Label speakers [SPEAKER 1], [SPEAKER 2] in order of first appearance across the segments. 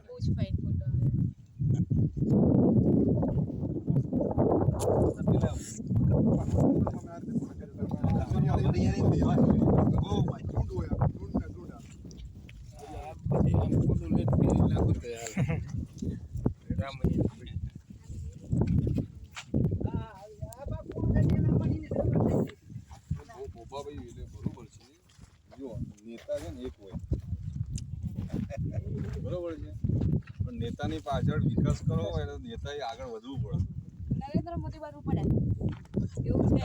[SPEAKER 1] બહુ જ fine photo આવે.
[SPEAKER 2] નેતા છે ને એક હોય બરોબર છે, પણ નેતાની પાછળ વિકાસ કરો હોય તો નેતાએ આગળ વધવું પડે.
[SPEAKER 1] નરેન્દ્ર મોદી બાજુ પડે એવું છે.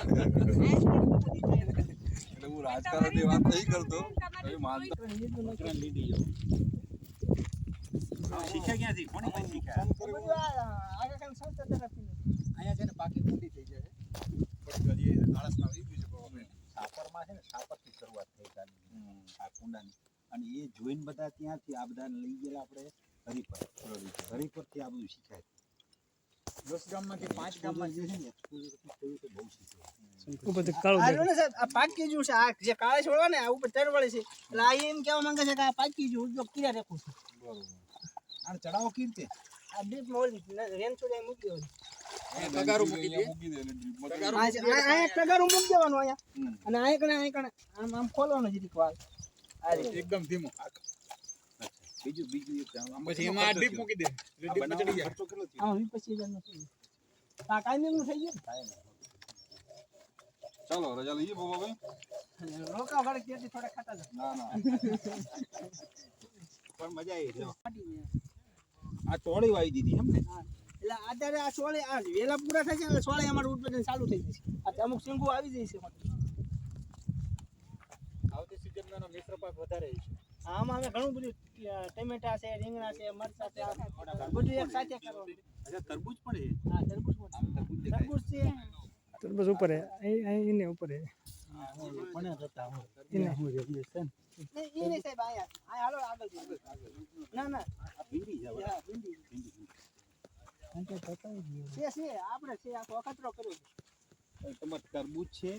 [SPEAKER 2] એટલે હું રાજકારણની વાત નહીં કરતો, તમે માનતા
[SPEAKER 3] શીખ્યા ક્યાંથી? કોની પાસે શીખ્યા? અહીંયા છે ને પાકી કુંડી થઈ જાય પણ હજી આળસમાં આવી ગયું છે. સાપરમાં છે ને સાપરથી શરૂઆત થઈ ગાડીની આ કુંડાની, અને એ જોઈને બધા ત્યાંથી આ બધા લઈ ગયેલા આપણે હરિપરથી આ બધું શીખાય. 10 ગામમાંથી 5 ગામમાં જે છે ને એક્સપોઝર થયું તો બહુ શીખ્યું.
[SPEAKER 4] આ પાકી જ્યું છે, આ જે કાળે છોડવા ને આ ઉપર તરવળે છે, એટલે આ એમ કહેવા માંગે છે કે આ પાકી જ્યું ઉપયોગ કર્યા રાખું છું.
[SPEAKER 3] આને ચડાવો કેવી રીતે?
[SPEAKER 4] આ ડીપ મોલી રેન છોડે મૂકી દેવાનું.
[SPEAKER 3] તગારું મૂકી દે.
[SPEAKER 4] આ તગારું મૂકી દેવાનું અહીંયા, અને અહીંયા આમ આમ ખોલવાનું જરીક વાર આ રીતે
[SPEAKER 3] એકદમ ધીમો. બીજું એક પછી એમાં આ ડીપ મૂકી દે. ડીપમાં ચડી જાય. ખર્ચો કેટલો થયો?
[SPEAKER 4] આ 25,000 નો થઈ ગયો. આ કાયમીનું થઈ ગયું ને?
[SPEAKER 2] ચાલો રજા લઈએ બાબાભાઈ.
[SPEAKER 4] રોકા વળે તેથી થોડા ખાતા જાય.
[SPEAKER 2] ના ના
[SPEAKER 3] પણ મજા આવી જો. આ તોડી વાવી દીધી એમ ને?
[SPEAKER 4] એટલે અત્યારે આ સોળે આ વેલા પૂરા થાય છે એટલે સોળે અમારું ઉત્પાદન ચાલુ થઈ જશે. આ અમુક સિંગો આવી જાય છે.
[SPEAKER 3] આવતી સિઝનનો મિશ્ર પાક વધારે છે.
[SPEAKER 4] આમાં અમે ઘણું બધું ટમેટા છે, રીંગણા છે, મરચા છે, બધું એક સાથે કરવાનું.
[SPEAKER 3] અચ્છા તરબૂચ પણ છે?
[SPEAKER 4] હા, તરબૂચ પણ છે. તરબૂચ છે.
[SPEAKER 5] તરબૂચ ઉપર હે, અહીં ને ઉપર હે.
[SPEAKER 3] પણ જતા હોય.
[SPEAKER 5] એને
[SPEAKER 3] હું રેડી છે ને.
[SPEAKER 4] નહીં, નહીં સાહેબ, અહીંયા હાલો આગળ જઈએ. ના ના
[SPEAKER 3] આ ભીંડી છે.
[SPEAKER 4] હા, ભીંડી. છે આપણે છે આખો અખતરો કર્યો છે.
[SPEAKER 3] તમારે તરબૂચ છે,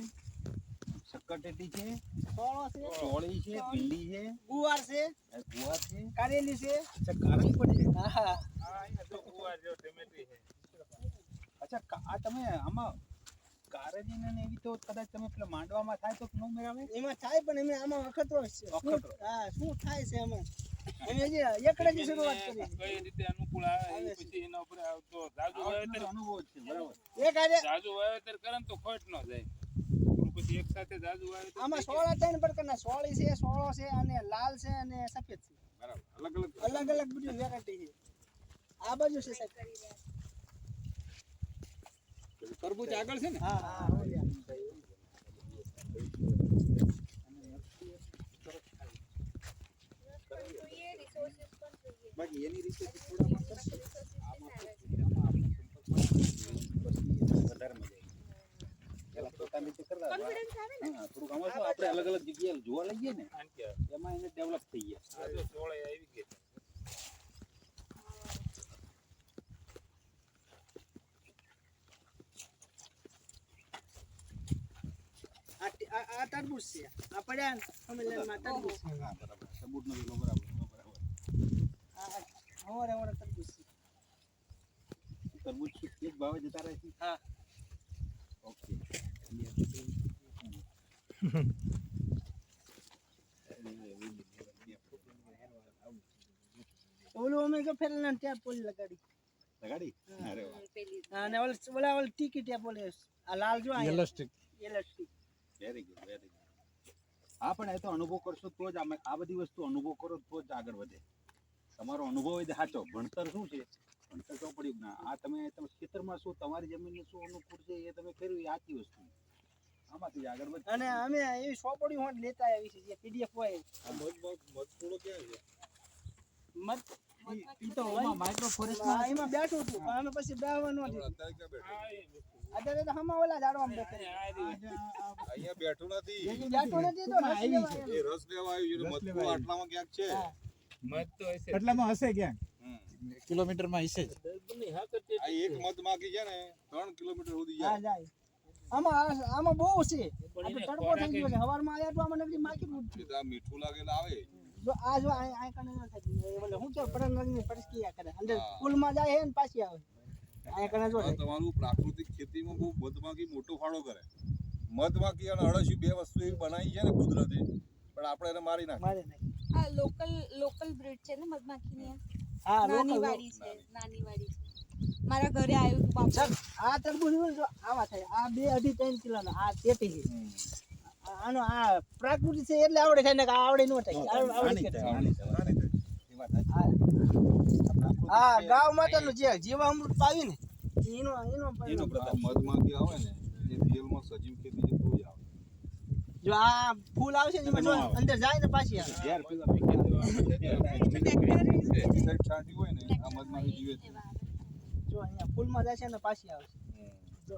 [SPEAKER 3] શક્કરટેટી છે,
[SPEAKER 4] સોળો છે,
[SPEAKER 3] ચોળી છે, ભીંડી છે,
[SPEAKER 4] ગુવાર છે,
[SPEAKER 3] ગુવાર છે,
[SPEAKER 4] કારેલી છે.
[SPEAKER 3] અચ્છા કારેલી પણ છે.
[SPEAKER 4] હા,
[SPEAKER 3] અચ્છા આ તમે આમાં કારેલી ને એવી તો કદાચ તમે પેલા માંડવામાં થાય તો ન મેળવે?
[SPEAKER 4] એમાં થાય પણ એમ આમાં અખતરો જ છે.
[SPEAKER 3] અખતરો.
[SPEAKER 4] હા, શું થાય છે એમાં? અમે હજી એકડેથી શરૂઆત કરી.
[SPEAKER 6] કઈ રીતે અનુકૂળ આવે એ પછી એના ઉપર આવતો જાજુ વાવેતર
[SPEAKER 3] અનુભવ છે બરાબર.
[SPEAKER 4] એક આજે
[SPEAKER 6] જાજુ વાવેતર કરે ને તો ખોટ ન જાય. પછી એક સાથે જાજુ વાવેતર
[SPEAKER 4] આમાં સોળા 3 પ્રકારના સોળી છે, સોળો છે, અને લાલ છે, અને સફેદ છે.
[SPEAKER 2] બરાબર અલગ
[SPEAKER 4] અલગ બધી વેરાયટી છે. આ બાજુ છે સાહેબ.
[SPEAKER 3] તરબૂચ આગળ છે ને?
[SPEAKER 4] હા હા.
[SPEAKER 3] બાકી એની રીતે થોડા કરશે. આમાં વધારે મજા આવી. પેલા પોતાની રીતે કરતા હા, થોડુંક આમાં શું આપણે અલગ અલગ જગ્યાએ જોવા લઈએ ને એમાં એને ડેવલપ થઈ ગયા.
[SPEAKER 6] આ જો સોળે આવી ગઈ.
[SPEAKER 4] આ તરબૂચ છે. આ પડ્યા સંમેલનમાં તરબૂચ છે.
[SPEAKER 3] હા બરાબર. સબૂત નો વેલો બરાબર.
[SPEAKER 4] આ હવારે તરબૂચ છે.
[SPEAKER 3] તરબૂચ એક ભાવે જતા રહે છે.
[SPEAKER 4] હા.
[SPEAKER 3] ઓકે.
[SPEAKER 4] ઓલું અમે જો ફેરલા ટેપ પોલી લગાડી.
[SPEAKER 3] લગાડી? અરે વાહ.
[SPEAKER 4] અને ઓલા ટિકિટ ટેપ પોલી આ લાલ જો આ
[SPEAKER 5] elastic.
[SPEAKER 4] Elastic.
[SPEAKER 3] Very good very good. હા પણ એ તો અનુભવ કરશો તો જ આ બધી વસ્તુ અનુભવ કરો તો જ આગળ વધે. તમારો અનુભવ એ સાચો. ભણતર શું છે? ભણતર ચોપડી ના. આ તમે ખેતરમાં શું તમારી જમીનને શું અનુકૂળ છે એ તમે કર્યું એ સાચી વસ્તુ. આમાંથી આગળ વધે.
[SPEAKER 4] અને અમે એવી સોપડી હોટ લેતા આવી છે જે પીડીએફ હોય.
[SPEAKER 2] થોડો ક્યાં છે?
[SPEAKER 4] મત
[SPEAKER 3] ઈ તો ઓમાં માઇક્રો ફોરેસ્ટ
[SPEAKER 4] એમાં બેઠું હતું પણ અમે પછી બેહવા ન દીધું.
[SPEAKER 2] અત્યારે ક્યાં બેઠો?
[SPEAKER 4] અત્યારે તો હમા ઓલા ઝાડવામાં બેઠા.
[SPEAKER 2] અહીંયા બેઠું નથી.
[SPEAKER 4] બેઠું નથી તો રસ લેવા આવ્યો.
[SPEAKER 2] એ રસ લેવા આવ્યું છે. મતલબ આટલામાં ક્યાંક છે.
[SPEAKER 6] મત તો હશે.
[SPEAKER 5] એટલામાં હશે ક્યાંક.
[SPEAKER 3] કિલોમીટરમાં હશે જ.
[SPEAKER 2] આ એક મત માગી છે ને 3 કિલોમીટર સુધી
[SPEAKER 4] હા
[SPEAKER 2] જાય.
[SPEAKER 4] જાય. આમાં બહુ છે. આપણે તડકો થઈ ગયો છે. હવારમાં આયા તો આમાં નકરી માખી ફૂટ.
[SPEAKER 2] આ મીઠું લાગેલા આવે.
[SPEAKER 4] જો આ જો આ કને ન થાય બોલે હું કે પરનગરની પરસ્કિયા કરે અંદર
[SPEAKER 2] હા.
[SPEAKER 4] પુલમાં જાય હે ને પાછી આવે આ કને જો
[SPEAKER 2] આ તમારું પ્રાકૃતિક ખેતીમાં બહુ મધમાખી મોટો ફાળો કરે. મધમાખી અને અળસિયું બે વસ્તુ એવી બનાવી છે ને કુદરતી, પણ આપણે એને મારી નાખી.
[SPEAKER 4] મારે નાખી
[SPEAKER 1] આ લોકલ બ્રીડ છે ને મધમાખીની આ?
[SPEAKER 4] હા
[SPEAKER 1] નાની
[SPEAKER 4] લોકલ
[SPEAKER 1] વાડી છે, નાની વાડી છે. મારા ઘરે આવ્યું હતું બાપુ.
[SPEAKER 4] આ તરબૂચ જો આવા થાય આ 2-2.5 કિલોના આ તેટી છે આનો આ પ્રાકૃતિક છે એટલે આવડે થાય ને આ આવડે નો થાય આવડે છે.
[SPEAKER 3] એ વાત સાચી.
[SPEAKER 4] આ ગાવ માટેનું જે જીવામૃત પાવી ને એનો
[SPEAKER 3] એનો
[SPEAKER 2] આ મધમાખી આવે ને એ રિયલમાં સજીવ ખેતી છે તો જ આવે.
[SPEAKER 4] જો આ ફૂલ આવશે ને એમાં જો અંદર જાય ને પાછી આવે
[SPEAKER 3] ઝેર પેલા પીકે દેવાનું.
[SPEAKER 2] Insect છાંટ્યું હોય ને આ મધમાખી જીવે છે.
[SPEAKER 4] જો અહીંયા ફૂલમાં જશે ને પાછી આવશે
[SPEAKER 2] હમ.
[SPEAKER 4] જો